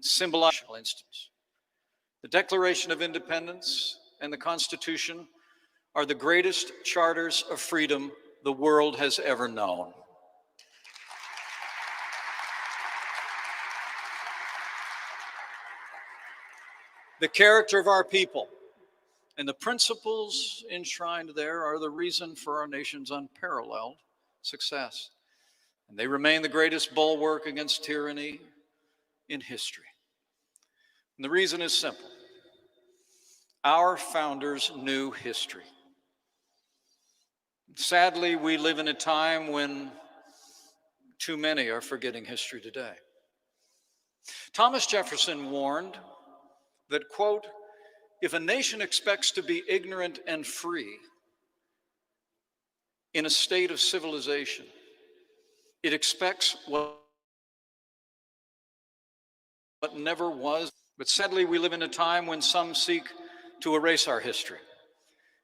symbolize instance. The Declaration of Independence and the Constitution are the greatest charters of freedom the world has ever known. The character of our people and the principles enshrined there are the reason for our nation's unparalleled success. And they remain the greatest bulwark against tyranny in history. And the reason is simple. Our founders knew history. Sadly, we live in a time when too many are forgetting history today. Thomas Jefferson warned that, quote, if a nation expects to be ignorant and free in a state of civilization, it expects what never was. But sadly, we live in a time when some seek to erase our history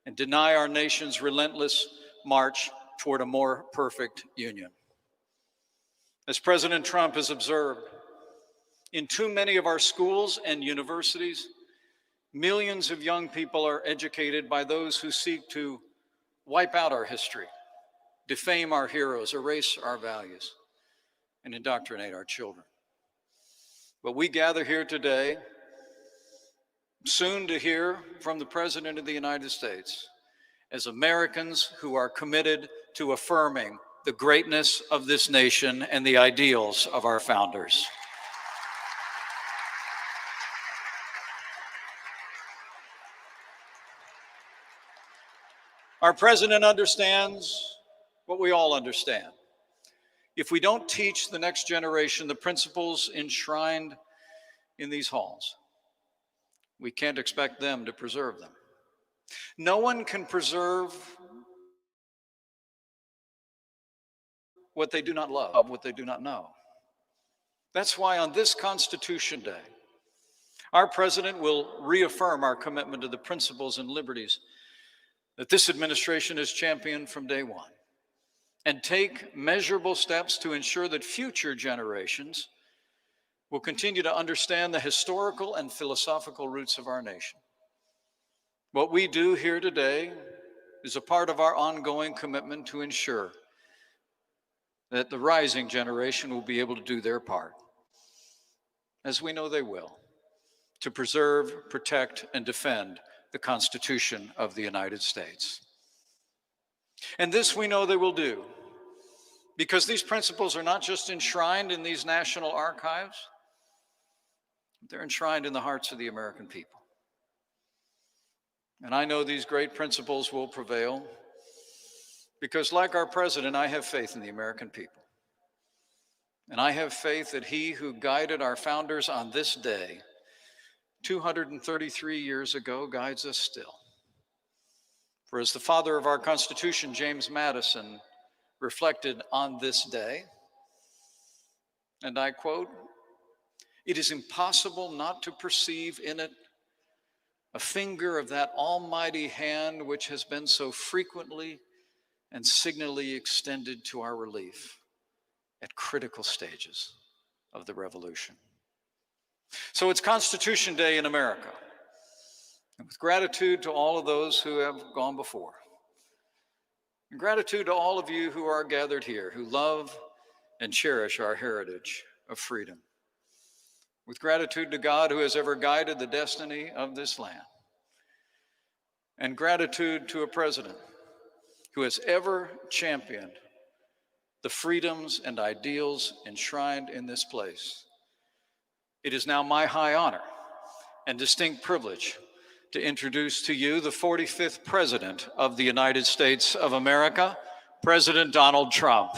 and deny our nation's relentless march toward a more perfect union. As President Trump has observed, in too many of our schools and universities, millions of young people are educated by those who seek to wipe out our history, defame our heroes, erase our values, and indoctrinate our children. But we gather here today, soon to hear from the President of the United States, as Americans who are committed to affirming the greatness of this nation and the ideals of our founders. Our president understands what we all understand. If we don't teach the next generation the principles enshrined in these halls, we can't expect them to preserve them. No one can preserve what they do not love, what they do not know. That's why on this Constitution Day, our president will reaffirm our commitment to the principles and liberties that this administration has championed from day one, and take measurable steps to ensure that future generations will continue to understand the historical and philosophical roots of our nation. What we do here today is a part of our ongoing commitment to ensure that the rising generation will be able to do their part, as we know they will, to preserve, protect, and defend the Constitution of the United States. And this we know they will do, because these principles are not just enshrined in these national archives, they're enshrined in the hearts of the American people. And I know these great principles will prevail because, like our president, I have faith in the American people. And I have faith that he who guided our founders on this day 233 years ago guides us still. For as the father of our Constitution, James Madison, reflected on this day, and I quote, "It is impossible not to perceive in it a finger of that almighty hand which has been so frequently and signally extended to our relief at critical stages of the revolution." So it's Constitution Day in America. And with gratitude to all of those who have gone before, and gratitude to all of you who are gathered here, who love and cherish our heritage of freedom. With gratitude to God who has ever guided the destiny of this land. And gratitude to a president who has ever championed the freedoms and ideals enshrined in this place. It is now my high honor and distinct privilege to introduce to you the 45th President of the United States of America, President Donald Trump.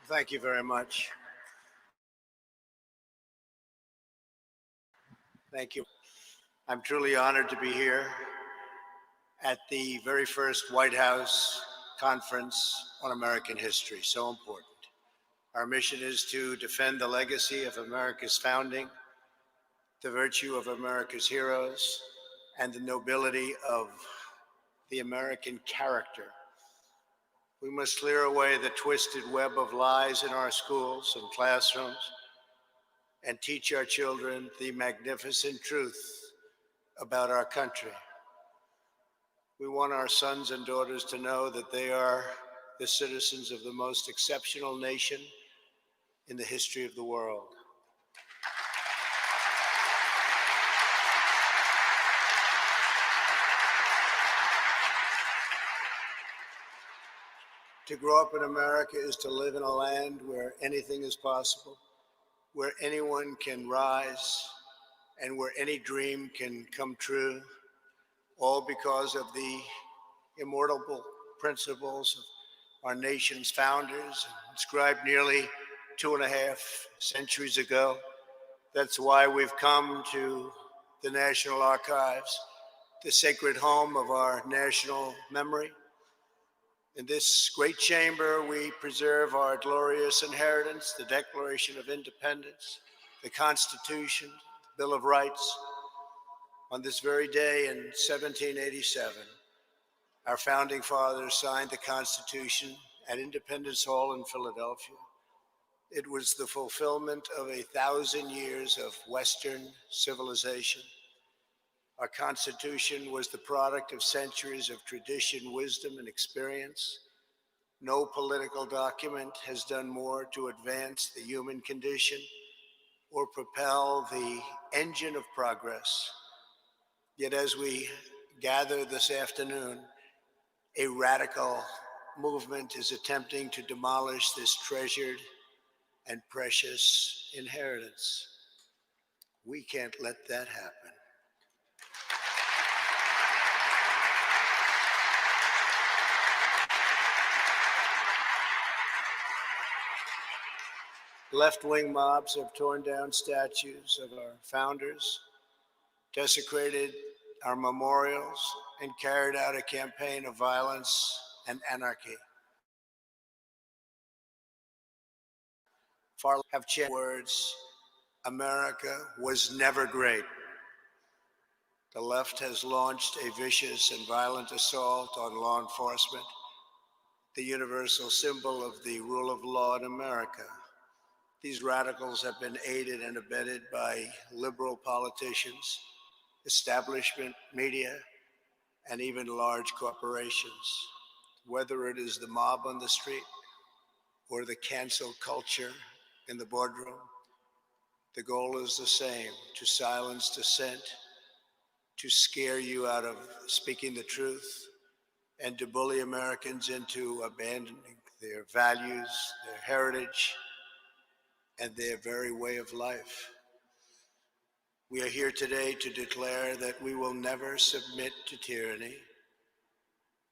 Thank you very much. Thank you. I'm truly honored to be here at the very first White House conference on American history. So important. Our mission is to defend the legacy of America's founding, the virtue of America's heroes, and the nobility of the American character. We must clear away the twisted web of lies in our schools and classrooms and teach our children the magnificent truth about our country. We want our sons and daughters to know that they are the citizens of the most exceptional nation in the history of the world. To grow up in America is to live in a land where anything is possible, where anyone can rise, and where any dream can come true, all because of the immortal principles of our nation's founders, inscribed nearly 2.5 centuries ago. That's why we've come to the National Archives, the sacred home of our national memory. In this great chamber, we preserve our glorious inheritance, the Declaration of Independence, the Constitution, the Bill of Rights. On this very day in 1787, our founding fathers signed the Constitution at Independence Hall in Philadelphia. It was the fulfillment of 1,000 years of Western civilization. Our Constitution was the product of centuries of tradition, wisdom, and experience. No political document has done more to advance the human condition or propel the engine of progress. Yet as we gather this afternoon, a radical movement is attempting to demolish this treasured and precious inheritance. We can't let that happen. Left-wing mobs have torn down statues of our founders, desecrated our memorials, and carried out a campaign of violence and anarchy. Far have changed words, America was never great. The left has launched a vicious and violent assault on law enforcement, the universal symbol of the rule of law in America. These radicals have been aided and abetted by liberal politicians, establishment media, and even large corporations. Whether it is the mob on the street or the cancel culture in the boardroom, the goal is the same: to silence dissent, to scare you out of speaking the truth, and to bully Americans into abandoning their values, their heritage, and their very way of life. We are here today to declare that we will never submit to tyranny.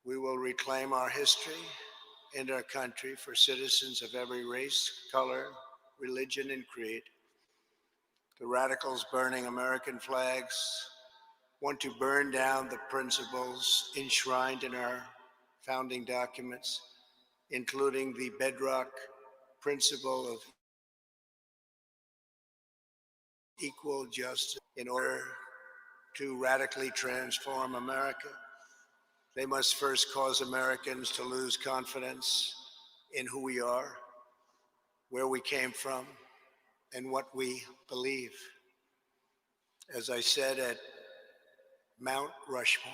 We will reclaim our history and our country for citizens of every race, color, religion, and creed. The radicals burning American flags want to burn down the principles enshrined in our founding documents, including the bedrock principle of equal justice. In order to radically transform America, they must first cause Americans to lose confidence in who we are, where we came from, and what we believe. As I said at Mount Rushmore,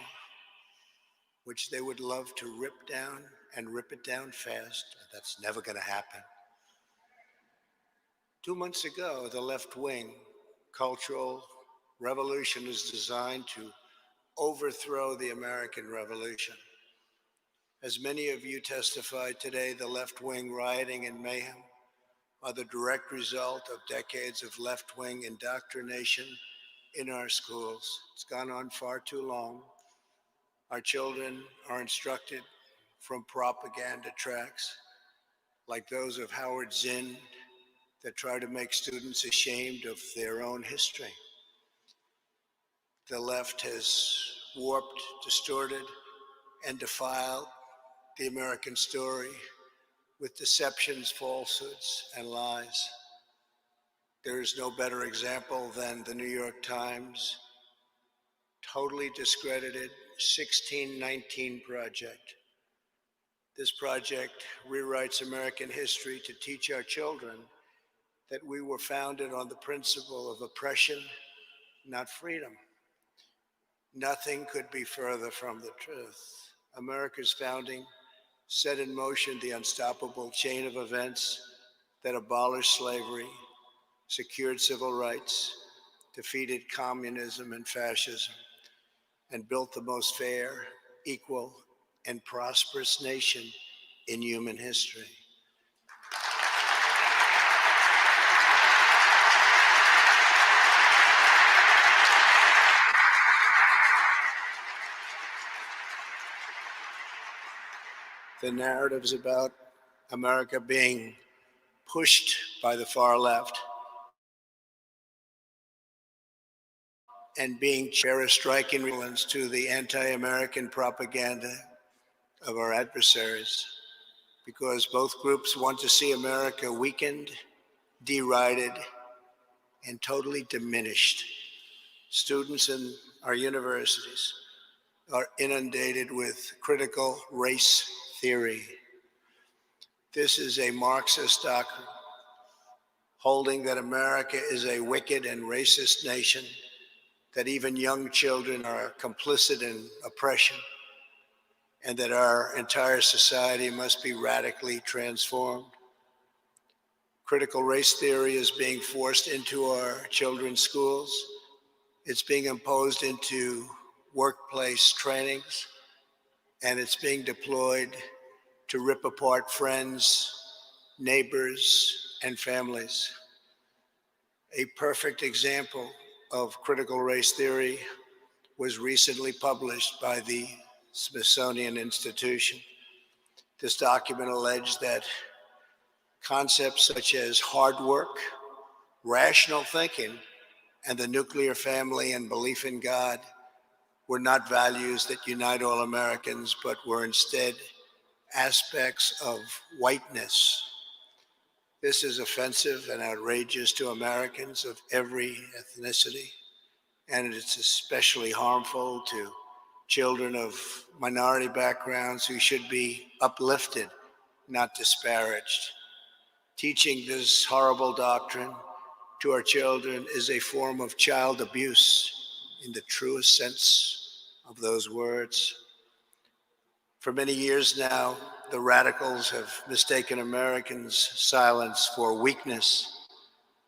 which they would love to rip down and rip it down fast, that's never going to happen. 2 months ago, the left-wing cultural revolution is designed to overthrow the American Revolution. As many of you testified today, the left-wing rioting and mayhem are the direct result of decades of left-wing indoctrination in our schools. It's gone on far too long. Our children are instructed from propaganda tracks. like those of Howard Zinn, that try to make students ashamed of their own history. The left has warped, distorted, and defiled the American story with deceptions, falsehoods, and lies. There is no better example than the New York Times totally discredited 1619 Project. This project rewrites American history to teach our children that we were founded on the principle of oppression, not freedom. Nothing could be further from the truth. America's founding set in motion the unstoppable chain of events that abolished slavery, secured civil rights, defeated communism and fascism, and built the most fair, equal, and prosperous nation in human history. The narratives about America being pushed by the far left and being bear a striking resemblance to the anti-American propaganda of our adversaries, because both groups want to see America weakened, derided, and totally diminished. Students in our universities are inundated with critical race theory. This is a Marxist doctrine, holding that America is a wicked and racist nation, that even young children are complicit in oppression, and that our entire society must be radically transformed. Critical race theory is being forced into our children's schools. It's being imposed into workplace trainings, and it's being deployed to rip apart friends, neighbors, and families. A perfect example of critical race theory was recently published by the Smithsonian Institution. This document alleged that concepts such as hard work, rational thinking, and the nuclear family and belief in God were not values that unite all Americans, but were instead aspects of whiteness. This is offensive and outrageous to Americans of every ethnicity, and it's especially harmful to children of minority backgrounds who should be uplifted, not disparaged. Teaching this horrible doctrine to our children is a form of child abuse in the truest sense of those words. For many years now, the radicals have mistaken Americans' silence for weakness,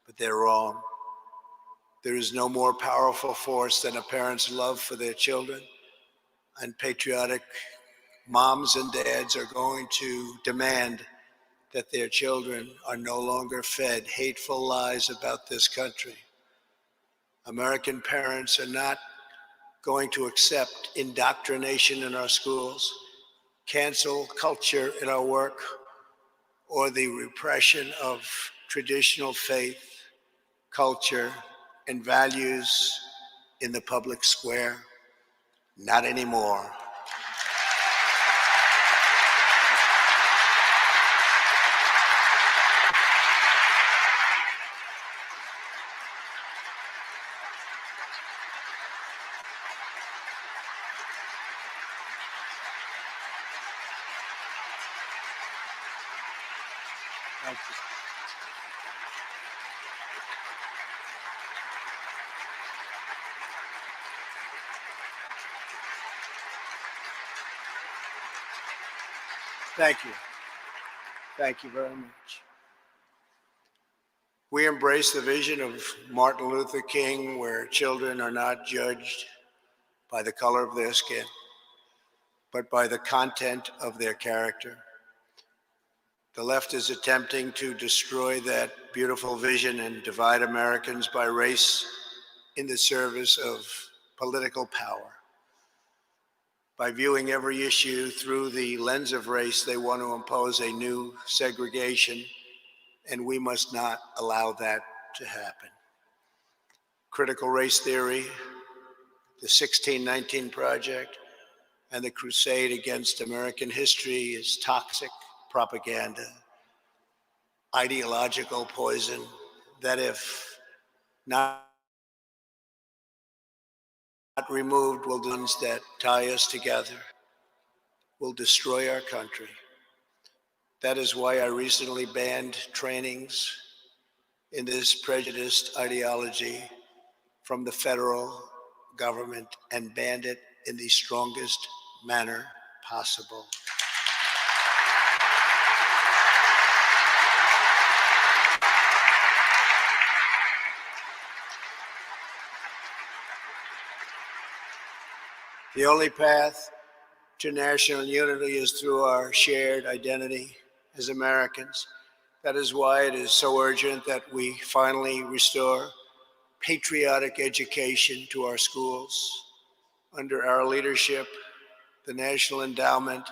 but they're wrong. There is no more powerful force than a parent's love for their children, and patriotic moms and dads are going to demand that their children are no longer fed hateful lies about this country. American parents are not going to accept indoctrination in our schools, cancel culture in our work, or the repression of traditional faith, culture, and values in the public square. Not anymore. Thank you. Thank you. Thank you very much. We embrace the vision of Martin Luther King, where children are not judged by the color of their skin, but by the content of their character. The left is attempting to destroy that beautiful vision and divide Americans by race in the service of political power. By viewing every issue through the lens of race, they want to impose a new segregation, and we must not allow that to happen. Critical race theory, the 1619 Project, and the crusade against American history is toxic propaganda, ideological poison that, if not removed, will do things that tie us together, will destroy our country. That is why I recently banned trainings in this prejudiced ideology from the federal government and banned it in the strongest manner possible. The only path to national unity is through our shared identity as Americans. That is why it is so urgent that we finally restore patriotic education to our schools. Under our leadership, the National Endowment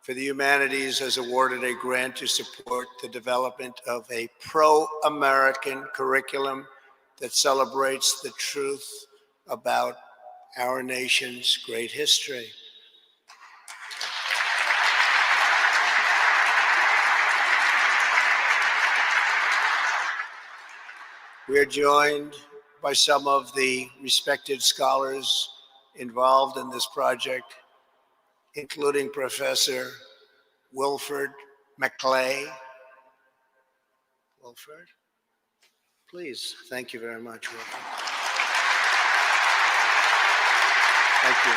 for the Humanities has awarded a grant to support the development of a pro-American curriculum that celebrates the truth about our nation's great history. We are joined by some of the respected scholars involved in this project, including Professor Wilford McClay. Wilford, please. Thank you very much, Wilford. Thank you.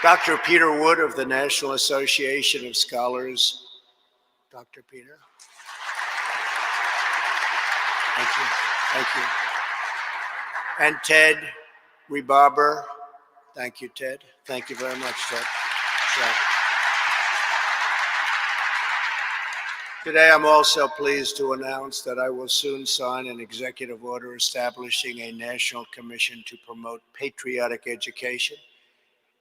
Dr. Peter Wood of the National Association of Scholars. Dr. Peter. Thank you. Thank you. And Ted Rebarber. Thank you, Ted. Thank you very much, Ted. Today, I'm also pleased to announce that I will soon sign an executive order establishing a national commission to promote patriotic education.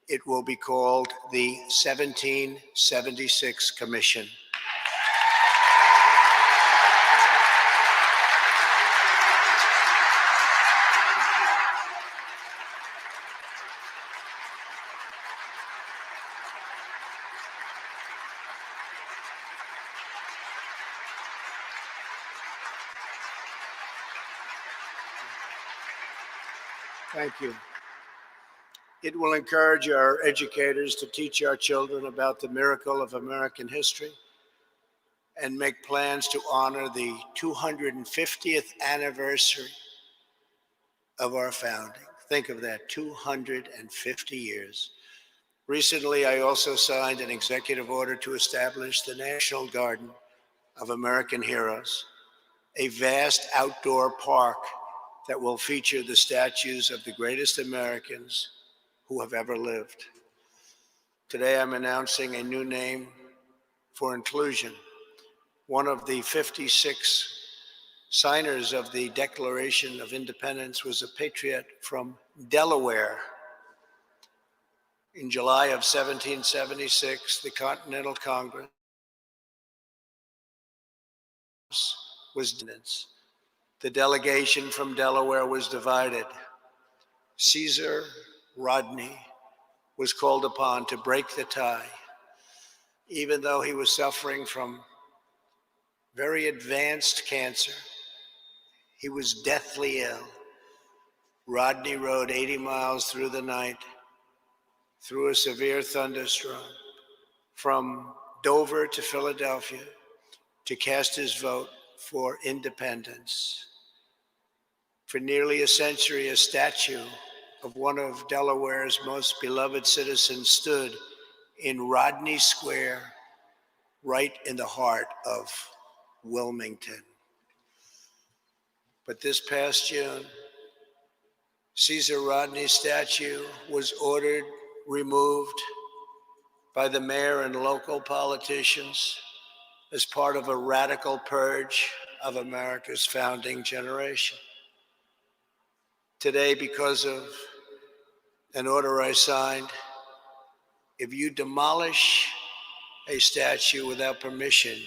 It will be called the 1776 Commission. Thank you. It will encourage our educators to teach our children about the miracle of American history and make plans to honor the 250th anniversary of our founding. Think of that, 250 years. Recently, I also signed an executive order to establish the National Garden of American Heroes, a vast outdoor park that will feature the statues of the greatest Americans who have ever lived. Today, I'm announcing a new name for inclusion. One of the 56 signers of the Declaration of Independence was a patriot from Delaware. In July of 1776, the Continental Congress was the delegation from Delaware was divided. Caesar Rodney was called upon to break the tie. Even though he was suffering from very advanced cancer, he was deathly ill. Rodney rode 80 miles through the night, through a severe thunderstorm, from Dover to Philadelphia to cast his vote for independence. For nearly a century, a statue of one of Delaware's most beloved citizens stood in Rodney Square, right in the heart of Wilmington. But this past June, Caesar Rodney's statue was ordered removed by the mayor and local politicians as part of a radical purge of America's founding generation. Today, because of an order I signed. If you demolish a statue without permission,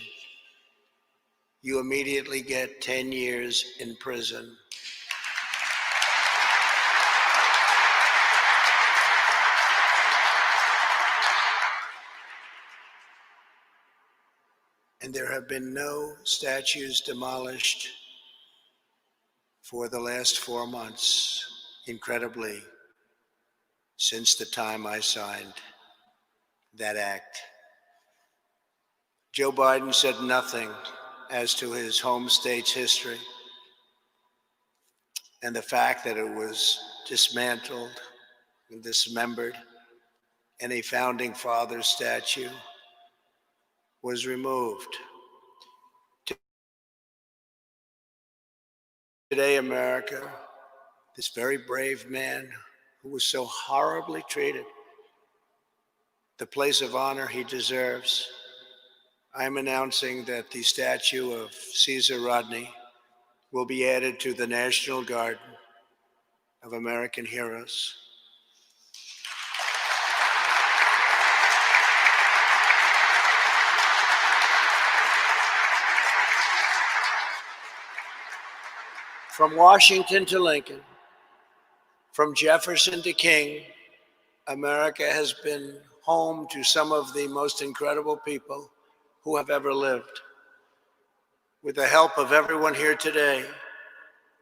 you immediately get 10 years in prison. And there have been no statues demolished for the last 4 months, incredibly, since the time I signed that act. Joe Biden said nothing as to his home state's history and the fact that it was dismantled and dismembered, and a founding father statue was removed. Today, America, this very brave man who was so horribly treated, the place of honor he deserves, I'm announcing that the statue of Caesar Rodney will be added to the National Garden of American Heroes. From Washington to Lincoln, from Jefferson to King, America has been home to some of the most incredible people who have ever lived. With the help of everyone here today,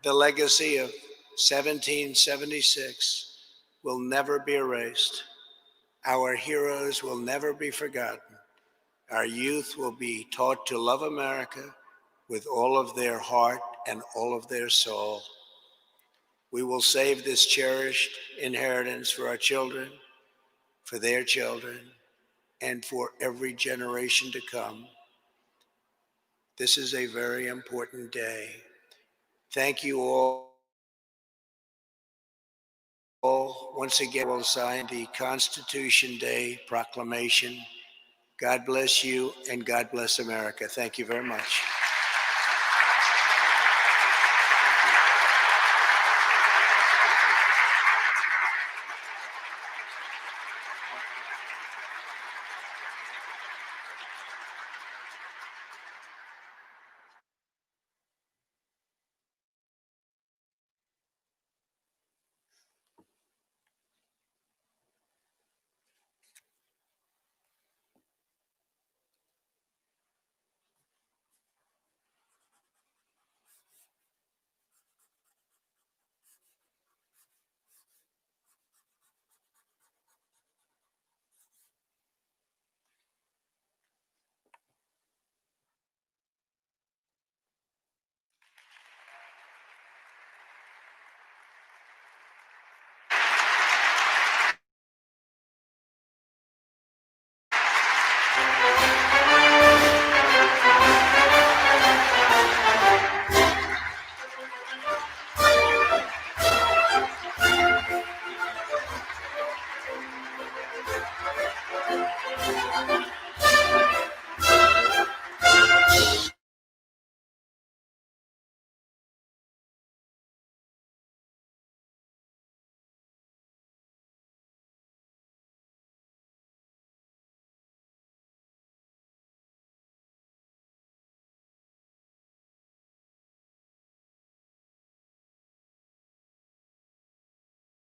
the legacy of 1776 will never be erased. Our heroes will never be forgotten. Our youth will be taught to love America with all of their heart and all of their soul. We will save this cherished inheritance for our children, for their children, and for every generation to come. This is a very important day. Thank you all. Once again, we'll sign the Constitution Day proclamation. God bless you and God bless America. Thank you very much.